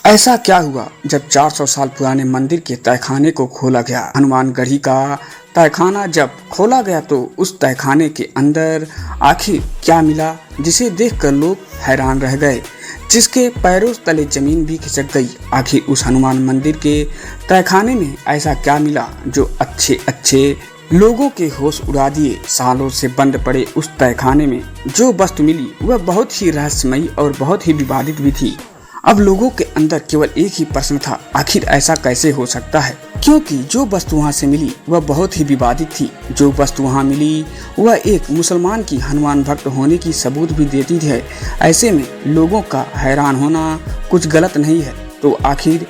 ऐसा क्या हुआ जब 400 साल पुराने मंदिर के तहखाने को खोला गया। हनुमानगढ़ी का तहखाना जब खोला गया तो उस तहखाने के अंदर आखिर क्या मिला, जिसे देखकर लोग हैरान रह गए, जिसके पैरों तले जमीन भी खिसक गई। आखिर उस हनुमान मंदिर के तहखाने में ऐसा क्या मिला जो अच्छे अच्छे लोगों के होश उड़ा दिए। सालों से बंद पड़े उस तहखाने में जो वस्तु मिली वह बहुत ही रहस्यमयी और बहुत ही विवादित भी थी। अब लोगों के अंदर केवल एक ही प्रश्न था, आखिर ऐसा कैसे हो सकता है, क्योंकि जो वस्तु वहाँ से मिली वह बहुत ही विवादित थी। जो वस्तु वहाँ मिली वह एक मुसलमान की हनुमान भक्त होने की सबूत भी देती है। ऐसे में लोगों का हैरान होना कुछ गलत नहीं है। तो आखिर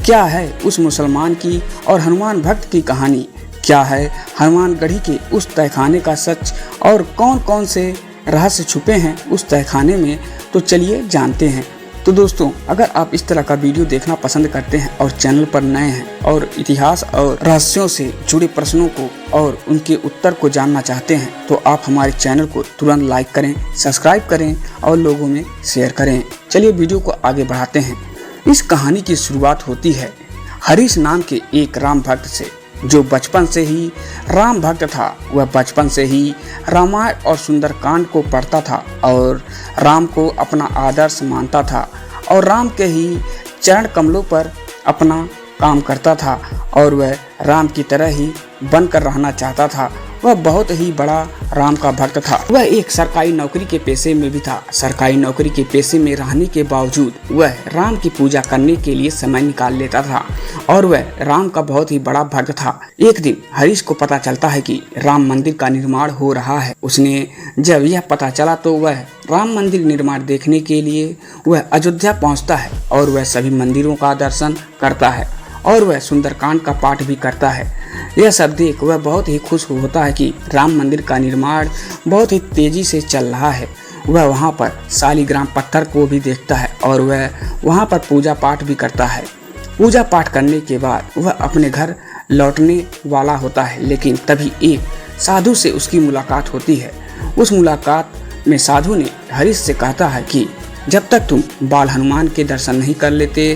क्या है उस मुसलमान की और हनुमान भक्त की कहानी, क्या है हनुमानगढ़ी के उस तहखाने का सच और कौन कौन से रहस्य छुपे हैं उस तहखाने में, तो चलिए जानते हैं। तो दोस्तों, अगर आप इस तरह का वीडियो देखना पसंद करते हैं और चैनल पर नए हैं और इतिहास और रहस्यों से जुड़े प्रश्नों को और उनके उत्तर को जानना चाहते हैं, तो आप हमारे चैनल को तुरंत लाइक करें, सब्सक्राइब करें और लोगों में शेयर करें। चलिए वीडियो को आगे बढ़ाते हैं। इस कहानी की शुरुआत होती है हरीश नाम के एक राम भक्त से, जो बचपन से ही राम भक्त था। वह बचपन से ही रामायण और सुंदरकांड को पढ़ता था और राम को अपना आदर्श मानता था और राम के ही चरण कमलों पर अपना काम करता था और वह राम की तरह ही बनकर रहना चाहता था। वह बहुत ही बड़ा राम का भक्त था। वह एक सरकारी नौकरी के पेशे में भी था। सरकारी नौकरी के पेशे में रहने के बावजूद वह राम की पूजा करने के लिए समय निकाल लेता था और वह राम का बहुत ही बड़ा भक्त था। एक दिन हरीश को पता चलता है कि राम मंदिर का निर्माण हो रहा है। उसने जब यह पता चला तो वह राम मंदिर निर्माण देखने के लिए वह अयोध्या पहुँचता है और वह सभी मंदिरों का दर्शन करता है और वह सुंदरकांड का पाठ भी करता है। यह सब देख वह बहुत ही खुश होता है कि राम मंदिर का निर्माण बहुत ही तेजी से चल रहा है। वह वहाँ पर शालिग्राम पत्थर को भी देखता है और वह वहाँ पर पूजा पाठ भी करता है। पूजा पाठ करने के बाद वह अपने घर लौटने वाला होता है, लेकिन तभी एक साधु से उसकी मुलाकात होती है। उस मुलाकात में साधु ने हरीश से कहता है कि जब तक तुम बाल हनुमान के दर्शन नहीं कर लेते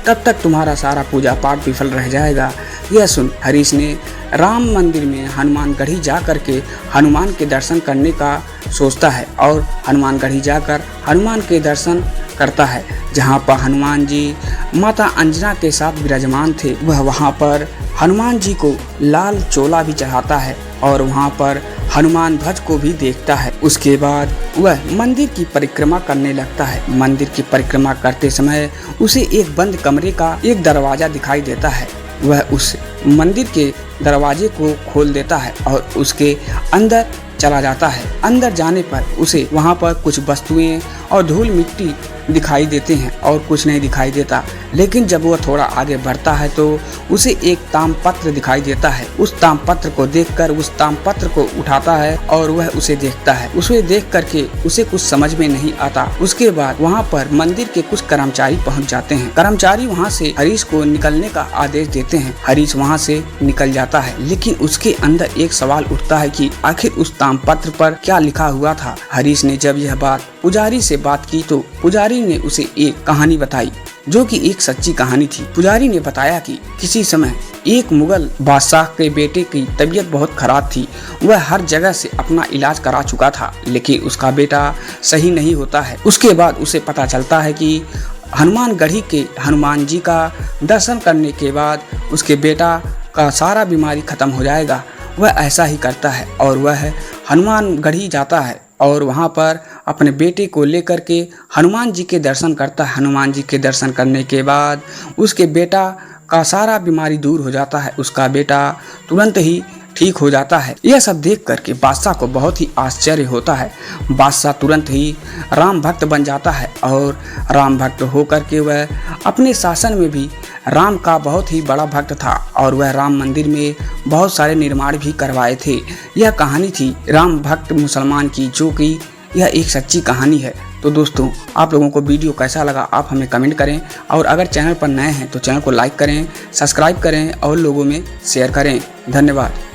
तब तक तुम्हारा सारा पूजा पाठ विफल रह जाएगा। यह सुन हरीश ने राम मंदिर में हनुमानगढ़ी जा कर के हनुमान के दर्शन करने का सोचता है और हनुमानगढ़ी जाकर हनुमान के दर्शन करता है, जहाँ पर हनुमान जी माता अंजना के साथ विराजमान थे। वह वहाँ पर हनुमान जी को लाल चोला भी चढ़ाता है और वहाँ पर हनुमान ध्वज को भी देखता है। उसके बाद वह मंदिर की परिक्रमा करने लगता है। मंदिर की परिक्रमा करते समय उसे एक बंद कमरे का एक दरवाजा दिखाई देता है। वह उस मंदिर के दरवाजे को खोल देता है और उसके अंदर चला जाता है। अंदर जाने पर उसे वहाँ पर कुछ वस्तुएं और धूल मिट्टी दिखाई देते हैं और कुछ नहीं दिखाई देता। लेकिन जब वह थोड़ा आगे बढ़ता है तो उसे एक ताम्रपत्र दिखाई देता है। उस ताम्रपत्र को देखकर उस ताम्रपत्र को उठाता है और वह उसे देखता है। उसे देख करके उसे कुछ समझ में नहीं आता। उसके बाद वहाँ पर मंदिर के कुछ कर्मचारी पहुँच जाते हैं। कर्मचारी वहाँ से हरीश को निकलने का आदेश देते हैं। हरीश वहाँ से निकल जाता है, लेकिन उसके अंदर एक सवाल उठता है कि आखिर उस ताम्रपत्र पर क्या लिखा हुआ था। हरीश ने जब यह बात पुजारी से बात की तो पुजारी ने उसे एक कहानी बताई जो कि एक सच्ची कहानी थी। पुजारी ने बताया कि किसी समय एक मुगल बादशाह के बेटे की तबीयत बहुत खराब थी। वह हर जगह से अपना इलाज करा चुका था, लेकिन उसका बेटा सही नहीं होता है। उसके बाद उसे पता चलता है कि हनुमानगढ़ी के हनुमान जी का दर्शन करने के बाद उसके बेटा का सारा बीमारी खत्म हो जाएगा। वह ऐसा ही करता है और वह हनुमानगढ़ी जाता है और वहाँ पर अपने बेटे को लेकर के हनुमान जी के दर्शन करता है। हनुमान जी के दर्शन करने के बाद उसके बेटा का सारा बीमारी दूर हो जाता है। उसका बेटा तुरंत ही ठीक हो जाता है। यह सब देख करके बादशाह को बहुत ही आश्चर्य होता है। बादशाह तुरंत ही राम भक्त बन जाता है और राम भक्त होकर के वह अपने शासन में भी राम का बहुत ही बड़ा भक्त था और वह राम मंदिर में बहुत सारे निर्माण भी करवाए थे। यह कहानी थी राम भक्त मुसलमान की, जो कि यह एक सच्ची कहानी है। तो दोस्तों, आप लोगों को वीडियो कैसा लगा आप हमें कमेंट करें और अगर चैनल पर नए हैं तो चैनल को लाइक करें, सब्सक्राइब करें और लोगों में शेयर करें। धन्यवाद।